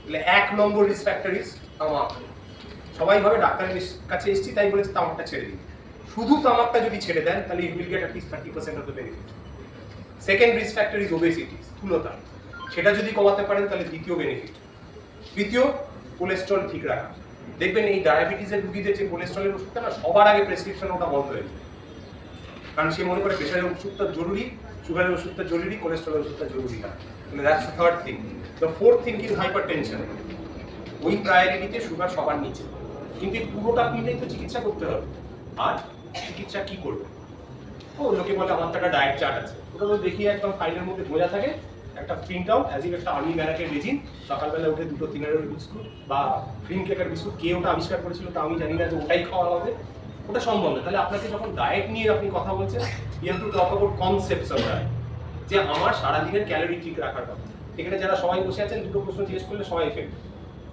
তাহলে 1 নম্বর risk factor is তামাক। সবাই ভাবে ডাক্তারের কাছে এসেছি তাই বলেছে তামাকটা ছেড়ে দিন। শুধু তামাকটা যদি ছেড়ে দেন তাহলে you will get at least 30% of the benefit. Second risk factor is obesity, স্থূলতা। সেটা যদি কমাতে পারেন তাহলে দ্বিতীয় বেনিফিট। তৃতীয়, কোলেস্ট্রল ঠিক রাখা। দেখবেন এই ডায়াবেটিসের রোগীদের যে কোলেস্ট্রলের ওষুধটা না, সবার আগে প্রেসক্রিপশন ওটা বন্ধ হয়ে যায়, কারণ সে মনে করে প্রেশারের ওষুধটা জরুরি, সুগারের ওষুধটা জরুরি, কোলেস্ট্রলের ওষুধটা জরুরি না। তাহলে that's the third thing. The fourth thing is hypertension. ওই প্রায়োরিটিতে সুগার সবার নিচে, কিন্তু পুরোটা মিলেই তো চিকিৎসা করতে হবে। আর চিকিৎসা কি করবে? ও লোকে বলে আমার তো একটা ডায়েট চার্ট আছে, ওটা তো দেখি একদম ফাইলের মধ্যে বোঝা থাকে, একটা প্রিন্ট আউট অ্যাজ ইফ একটা আর্মি ব্যারাকের রেজিন। সকালবেলা উঠে 2 3 বিস্কুট বা ক্রিম কেকের বিস্কুট, কে ওটা আবিষ্কার করেছিল তা আমি জানি না, যে ওটাই খাওয়া হবে, ওটা সম্ভব না। তাহলে আপনাকে যখন ডায়েট নিয়ে আপনি কথা বলছেন, you have to talk about concepts of diet, যে আমার সারাদিনের ক্যালোরি ঠিক রাখার কথা। এখানে যারা সবাই বসে আছেন, দুটো প্রশ্ন জিজ্ঞেস করলে সবাই ফেল।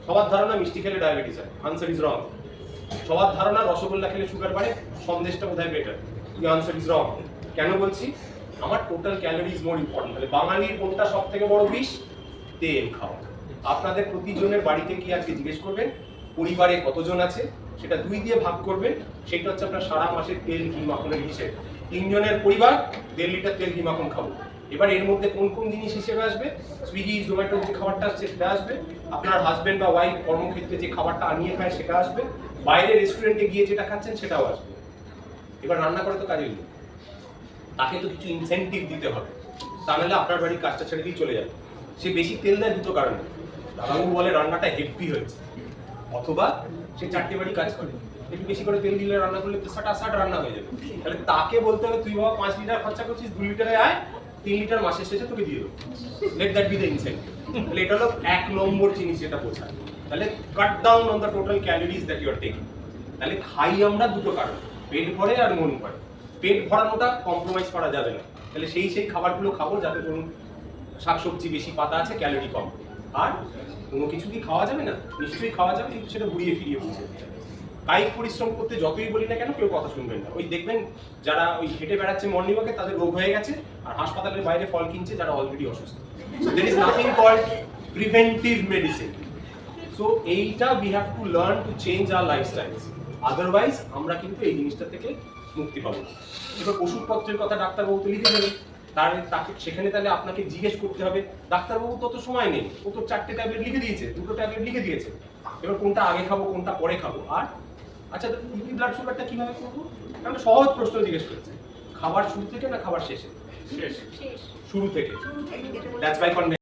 সবার ধারণা মিষ্টি খেলে ডায়াবেটিস হয়, আনসার ইজ রং। সবার ধারণা রসগোল্লা খেলে সুগার বাড়ে, সন্দেশটা বোধহয় better, the answer is wrong. কেন বলছি? আমার total calorie is more important. তাহলে বাঙালির কোনটা সব থেকে বড় বিষ? তেল খাওয়া। আপনাদের প্রতিজনের বাড়িতে কি আজকে জিজ্ঞেস করবেন পরিবারে কতজন আছে, সেটা 2 দিয়ে ভাগ করবেন, সেটা হচ্ছে আপনার সারা মাসের তেল ঘি মাখনের হিসেব। 3 জনের পরিবার 1.5 লিটার তেল ঘি মাখন খাবো। এবার এর মধ্যে কোন কোন জিনিস হিসেবে আসবে? সুইগি জোম্যাটো যে খাবারটা আসছে সেটা আসবে, আপনার হাজবেন্ড বা ওয়াইফ কর্মক্ষেত্রে যে খাবারটা আনিয়ে খায় সেটা আসবে, বাইরে রেস্টুরেন্টে গিয়ে যেটা খাচ্ছেন সেটাও আসবে। এবার রান্না করে তো কাজে নেই, তাকে তো কিছু ইনসেন্টিভ দিতে হবে, তা নাহলে আপনার বাড়ির কাজটা ছেড়ে দিয়ে চলে যাবে। সে বেশি তেল দেয় দুটো কারণে, দাদাবাবু বলে রান্নাটা হেভি হয়েছে, অথবা সে 4টে বাড়ি কাজ করে, একটু বেশি করে তেল দিলে রান্না করলে তো সাট রান্না হয়ে যাবে। তাহলে তাকে বলতে হবে তুই বাবা 5 লিটার খরচা করছিস, 2 লিটারে আয়, 3 লিটার মাসের শেষে তোকে দিয়ে দেবো। Let that be the incentive. তাহলে এটা হলো 1 নম্বর জিনিস যেটা বোঝায়। তাহলে cut down on the total calories that you are taking. তাহলে খাই আমরা দুটো কারণ, পেট ভরে আর মন ভরে। পেট ভরানোটা কম্প্রোমাইজ করা যাবে না, তাহলে সেই খাবারগুলো খাবো যাতে ধরুন শাকসবজি বেশি, পাতা আছে, ক্যালোরি কম। আর কোনো কিছু কি খাওয়া যাবে না? নিশ্চয়ই খাওয়া যাবে, কিন্তু সেটা ঘুরিয়ে ফিরিয়ে বুঝে। কায়িক পরিশ্রম করতে যতই বলি না কেন, কেউ কথা শুনবেন না। ওই দেখবেন যারা ওই হেঁটে বেড়াচ্ছে মর্নিং ওয়াকে, তাদের রোগ হয়ে গেছে, আর হাসপাতালের বাইরে ফল কিনছে যারা অলরেডি অসুস্থ। So there is nothing called preventive medicine. So এইটা we have to learn to change our lifestyles, otherwise আমরা কিন্তু এই জিনিসটা থেকে মুক্তি পাবো। এবার ওষুধপত্রের কথা ডাক্তারবাবু তো লিখে দেবেন, তাকে সেখানে তাহলে আপনাকে জিজ্ঞেস করতে হবে, ডাক্তারবাবু তত সময় নেই, ও তো 4টে ট্যাবলেট লিখে দিয়েছে, 2টো ট্যাবলেট লিখে দিয়েছে, এবার কোনটা আগে খাবো কোনটা পরে খাবো। আর আচ্ছা ব্লাড সুগারটা কিভাবে করবো? কারণ সহজ প্রশ্ন জিজ্ঞেস করেছে, খাবার শুরু থেকে না খাবার শেষে? শুরু থেকে। That's my convention.